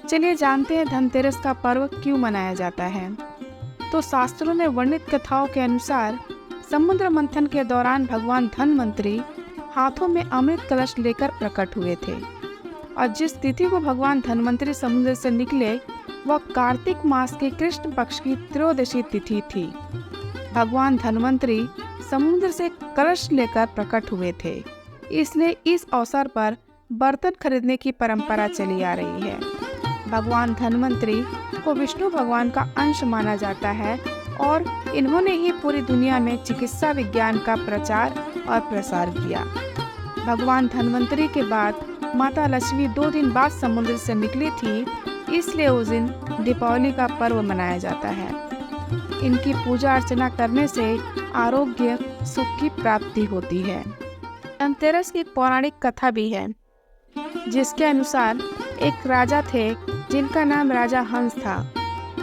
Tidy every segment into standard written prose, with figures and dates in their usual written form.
चलिए जानते हैं धनतेरस का पर्व क्यों मनाया जाता है। तो शास्त्रों में वर्णित कथाओं के अनुसार समुद्र मंथन के दौरान भगवान धनवंतरी हाथों में अमृत कलश लेकर प्रकट हुए थे और जिस तिथि को भगवान धनवंतरी समुद्र से निकले वह कार्तिक मास के कृष्ण पक्ष की त्रयोदशी तिथि थी। भगवान धनवंतरी समुद्र से कलश लेकर प्रकट हुए थे, इसलिए इस अवसर पर बर्तन खरीदने की परंपरा चली आ रही है। भगवान धनवंतरी को विष्णु भगवान का अंश माना जाता है और इन्होंने ही पूरी दुनिया में चिकित्सा विज्ञान का प्रचार और प्रसार किया। भगवान धनवंतरी के बाद माता लक्ष्मी 2 दिन बाद समुद्र से निकली थी, इसलिए उस दिन दीपावली का पर्व मनाया जाता है। इनकी पूजा अर्चना करने से आरोग्य सुख की प्राप्ति होती है। धनतेरस की पौराणिक कथा भी है, जिसके अनुसार एक राजा थे जिनका नाम राजा हंस था।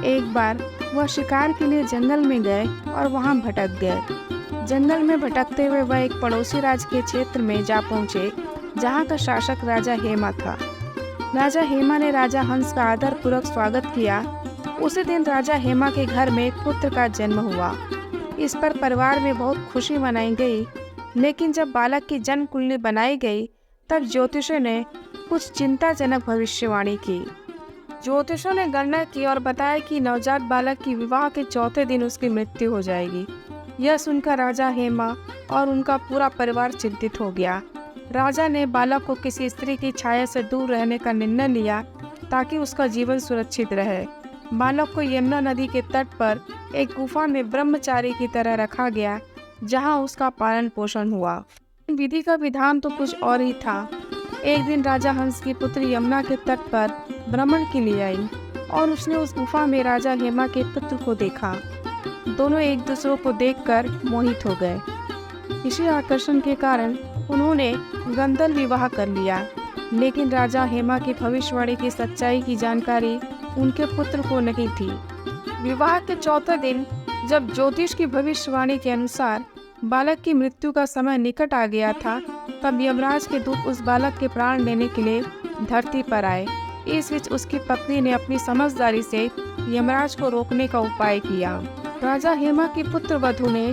एक बार वह शिकार के लिए जंगल में गए और वहां भटक गए। जंगल में भटकते हुए वह एक पड़ोसी राज्य के क्षेत्र में जा पहुंचे, जहां का शासक राजा हेमा था। राजा हेमा ने राजा हंस का आदर पूर्वक स्वागत किया। उसी दिन राजा हेमा के घर में एक पुत्र का जन्म हुआ। इस पर परिवार में बहुत खुशी मनाई गई, लेकिन जब बालक की जन्म कुंडली बनाई गई तब ज्योतिषियों ने कुछ चिंताजनक भविष्यवाणी की। ज्योतिषियों ने गणना की और बताया कि नवजात बालक की विवाह के चौथे दिन उसकी मृत्यु हो जाएगी। यह सुनकर राजा हेमा और उनका पूरा परिवार चिंतित हो गया। राजा ने बालक को किसी स्त्री की छाया से दूर रहने का निर्णय लिया ताकि उसका जीवन सुरक्षित रहे। बालक को यमुना नदी के तट पर एक गुफा में ब्रह्मचारी की तरह रखा गया, जहां उसका पालन पोषण हुआ। विधि का विधान तो कुछ और ही था। एक दिन राजा हंस की पुत्री यमुना के तट पर भ्रमण के लिए आई और उसने उस गुफा में राजा हेमा के पुत्र को देखा। दोनों एक दूसरे को देखकर मोहित हो गए। इसी आकर्षण के कारण उन्होंने गंधर्व विवाह कर लिया, लेकिन राजा हेमा की भविष्यवाणी की सच्चाई की जानकारी उनके पुत्र को नहीं थी। विवाह के चौथे दिन जब ज्योतिष की भविष्यवाणी के अनुसार बालक की मृत्यु का समय निकट आ गया था, तब यमराज के दूत उस बालक के प्राण लेने के लिए धरती पर आए। इस बीच उसकी पत्नी ने अपनी समझदारी से यमराज को रोकने का उपाय किया। राजा हेमा की पुत्र वधू ने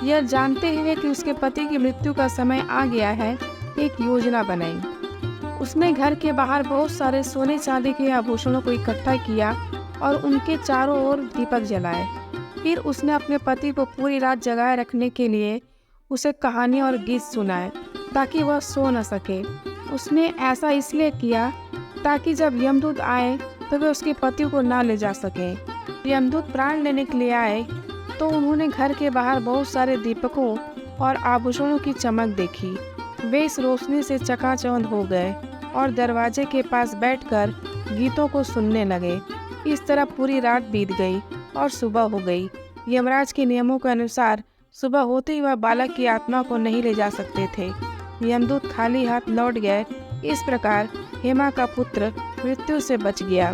यह जानते हुए कि उसके पति की मृत्यु का समय आ गया है, एक योजना बनाई। उसने घर के बाहर बहुत सारे सोने चांदी के आभूषणों को इकट्ठा किया और उनके चारों ओर दीपक जलाए। फिर उसने अपने पति को पूरी रात जगाए रखने के लिए उसे कहानी और गीत सुनाए ताकि वह सो न सके। उसने ऐसा इसलिए किया ताकि जब यमदूत आए तो वे उसके पति को ना ले जा सके। यमदूत प्राण लेने के लिए आए तो उन्होंने घर के बाहर बहुत सारे दीपकों और आभूषणों की चमक देखी। वे इस रोशनी से चकाचौंध हो गए और दरवाजे के पास बैठकर गीतों को सुनने लगे। इस तरह पूरी रात बीत गई और सुबह हो गई। यमराज के नियमों के अनुसार सुबह होते ही वह बालक की आत्मा को नहीं ले जा सकते थे। यमदूत खाली हाथ लौट गए। इस प्रकार हेमा का पुत्र मृत्यु से बच गया।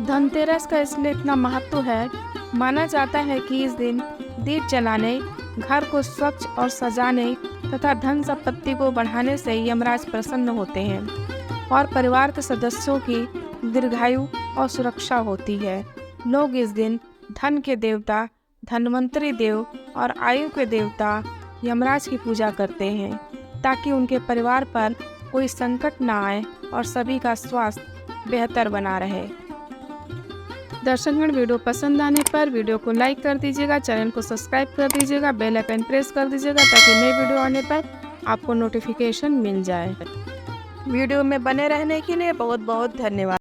धनतेरस का इसलिए इतना महत्व है। माना जाता है कि इस दिन दीप जलाने, घर को स्वच्छ और सजाने तथा धन संपत्ति को बढ़ाने से यमराज प्रसन्न होते हैं और परिवार के सदस्यों की दीर्घायु और सुरक्षा होती है। लोग इस दिन धन के देवता धनवंतरी देव और आयु के देवता यमराज की पूजा करते हैं ताकि उनके परिवार पर कोई संकट न आए और सभी का स्वास्थ्य बेहतर बना रहे। दर्शकगण, वीडियो पसंद आने पर वीडियो को लाइक कर दीजिएगा, चैनल को सब्सक्राइब कर दीजिएगा, बेल आइकन प्रेस कर दीजिएगा ताकि नए वीडियो आने पर आपको नोटिफिकेशन मिल जाए। वीडियो में बने रहने के लिए बहुत बहुत धन्यवाद।